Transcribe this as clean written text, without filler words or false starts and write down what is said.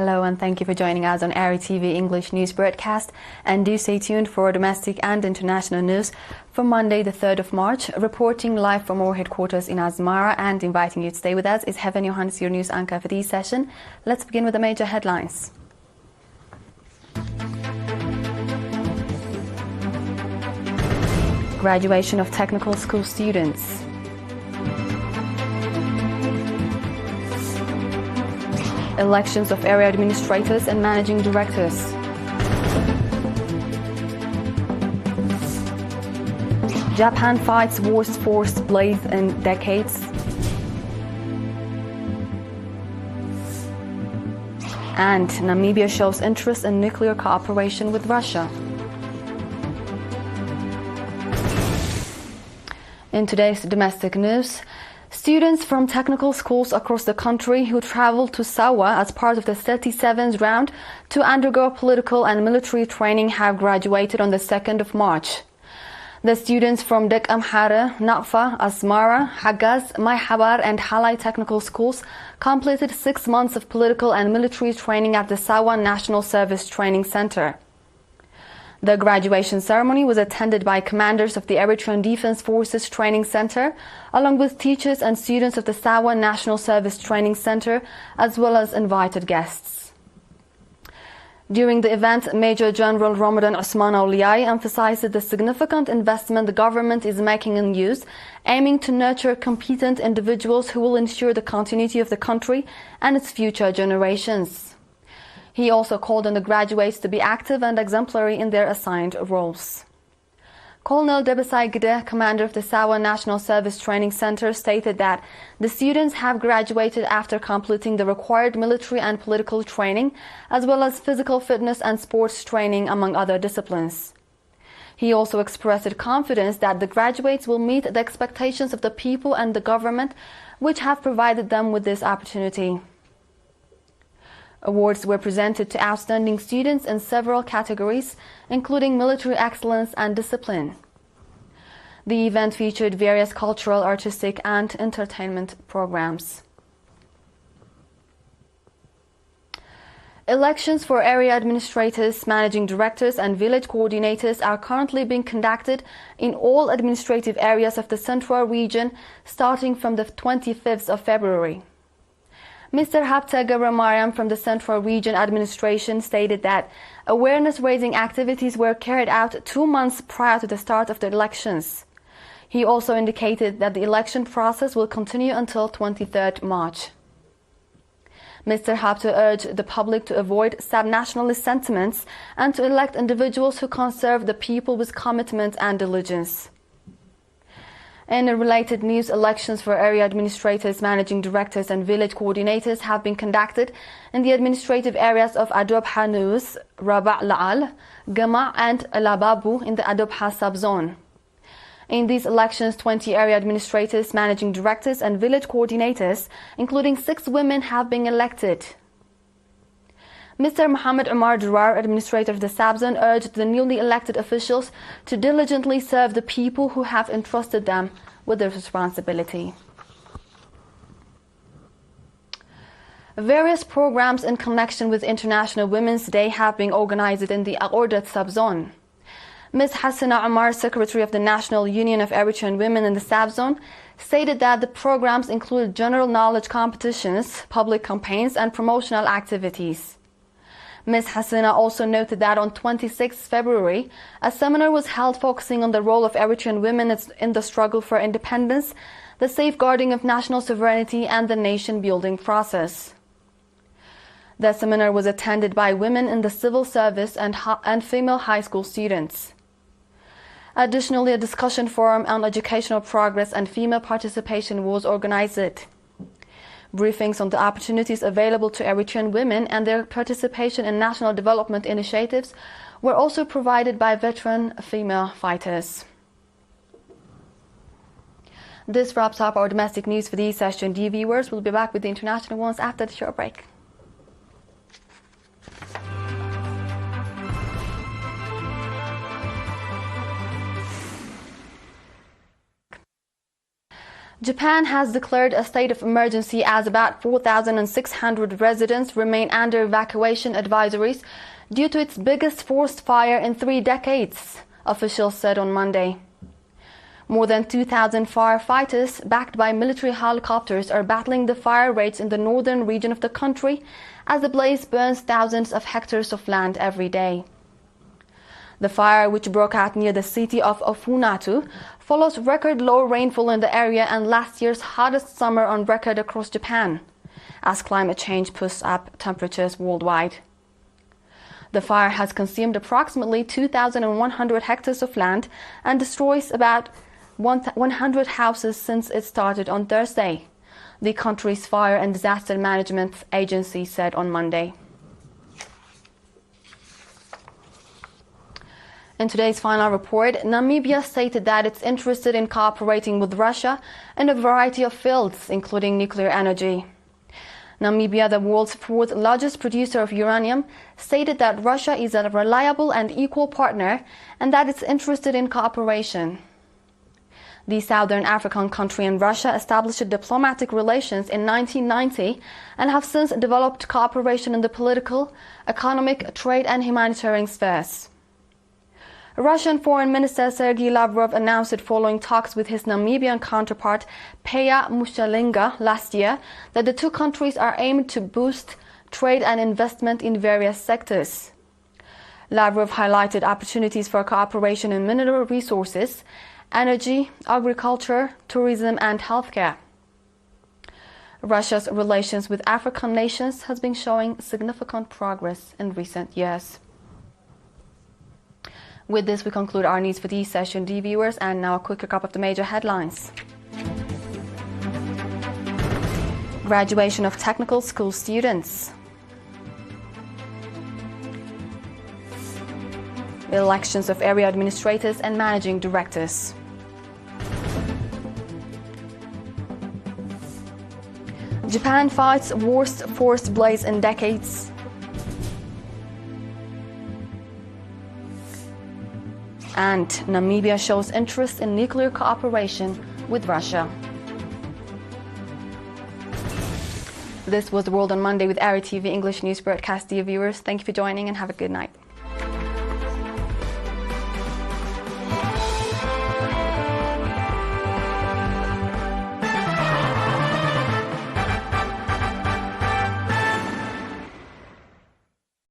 Hello and thank you for joining us on ERi-TV English news broadcast, and do stay tuned for domestic and international news for Monday the 3rd of March. Reporting live from our headquarters in Asmara and inviting you to stay with us is Heaven Johannes, your news anchor for this session. Let's begin with the major headlines. Graduation of technical school students. Elections of area administrators and managing directors. Japan fights worst force blaze in decades. And Namibia shows interest in nuclear cooperation with Russia. In today's domestic news, students from technical schools across the country who traveled to Sawa as part of the 37th round to undergo political and military training have graduated on the 2nd of March. The students from Dek Amhara, Nafa, Asmara, Hagaz, Mayhabar and Halai technical schools completed 6 months of political and military training at the Sawa National Service Training Center. The graduation ceremony was attended by commanders of the Eritrean Defense Forces Training Center, along with teachers and students of the Sawa National Service Training Center, as well as invited guests. During the event, Major General Ramadan Osman Auliai emphasized the significant investment the government is making in youth, aiming to nurture competent individuals who will ensure the continuity of the country and its future generations. He also called on the graduates to be active and exemplary in their assigned roles. Colonel Debesai Gide, commander of the Sawa National Service Training Center, stated that the students have graduated after completing the required military and political training, as well as physical fitness and sports training, among other disciplines. He also expressed confidence that the graduates will meet the expectations of the people and the government, which have provided them with this opportunity. Awards were presented to outstanding students in several categories, including military excellence and discipline. The event featured various cultural, artistic, and entertainment programs. Elections for area administrators, managing directors, and village coordinators are currently being conducted in all administrative areas of the Central region, starting from the 25th of February. Mr. Hapta Gabramariam from the Central Region Administration stated that awareness-raising activities were carried out 2 months prior to the start of the elections. He also indicated that the election process will continue until 23rd March. Mr. Hapta urged the public to avoid sub-nationalist sentiments and to elect individuals who can serve the people with commitment and diligence. In related news, elections for area administrators, managing directors and village coordinators have been conducted in the administrative areas of Adobha Nus, Rabah La'al, Gama and Alababu in the Adobha subzone. In these elections, 20 area administrators, managing directors and village coordinators, including 6 women, have been elected. Mr. Muhammad Umar Durar, administrator of the subzone, urged the newly elected officials to diligently serve the people who have entrusted them with this responsibility. Various programs in connection with International Women's Day have been organized in the Aordat subzone. Ms. Hassana Umar, secretary of the National Union of Eritrean Women in the subzone, stated that the programs include general knowledge competitions, public campaigns, and promotional activities. Ms. Hassana also noted that on 26 February, a seminar was held focusing on the role of Eritrean women in the struggle for independence, the safeguarding of national sovereignty, and the nation-building process. The seminar was attended by women in the civil service and female high school students. Additionally, a discussion forum on educational progress and female participation was organized. Briefings on the opportunities available to Eritrean women and their participation in national development initiatives were also provided by veteran female fighters. This wraps up our domestic news for this session. Dear viewers, we'll be back with the international ones after the short break. Japan has declared a state of emergency as about 4,600 residents remain under evacuation advisories due to its biggest forest fire in 3 decades, officials said on Monday. More than 2,000 firefighters, backed by military helicopters, are battling the fire rates in the northern region of the country as the blaze burns thousands of hectares of land every day. The fire, which broke out near the city of Ofunatu, follows record low rainfall in the area and last year's hottest summer on record across Japan, as climate change pushes up temperatures worldwide. The fire has consumed approximately 2,100 hectares of land and destroys about 100 houses since it started on Thursday, the country's Fire and Disaster Management Agency said on Monday. In today's final report, Namibia stated that it's interested in cooperating with Russia in a variety of fields, including nuclear energy. Namibia, the world's 4th largest producer of uranium, stated that Russia is a reliable and equal partner and that it's interested in cooperation. The Southern African country and Russia established diplomatic relations in 1990 and have since developed cooperation in the political, economic, trade and humanitarian spheres. Russian Foreign Minister Sergei Lavrov announced it following talks with his Namibian counterpart Peja Muthalinga last year that the two countries are aimed to boost trade and investment in various sectors. Lavrov highlighted opportunities for cooperation in mineral resources, energy, agriculture, tourism and healthcare. Russia's relations with African nations has been showing significant progress in recent years. With this, we conclude our news for this session, dear viewers, and now a quick recap of the major headlines. Graduation of technical school students. Elections of area administrators and managing directors. Japan fights worst forest blaze in decades. And Namibia shows interest in nuclear cooperation with Russia. This was The World on Monday with ERi-TV English news broadcast. Dear viewers, thank you for joining and have a good night.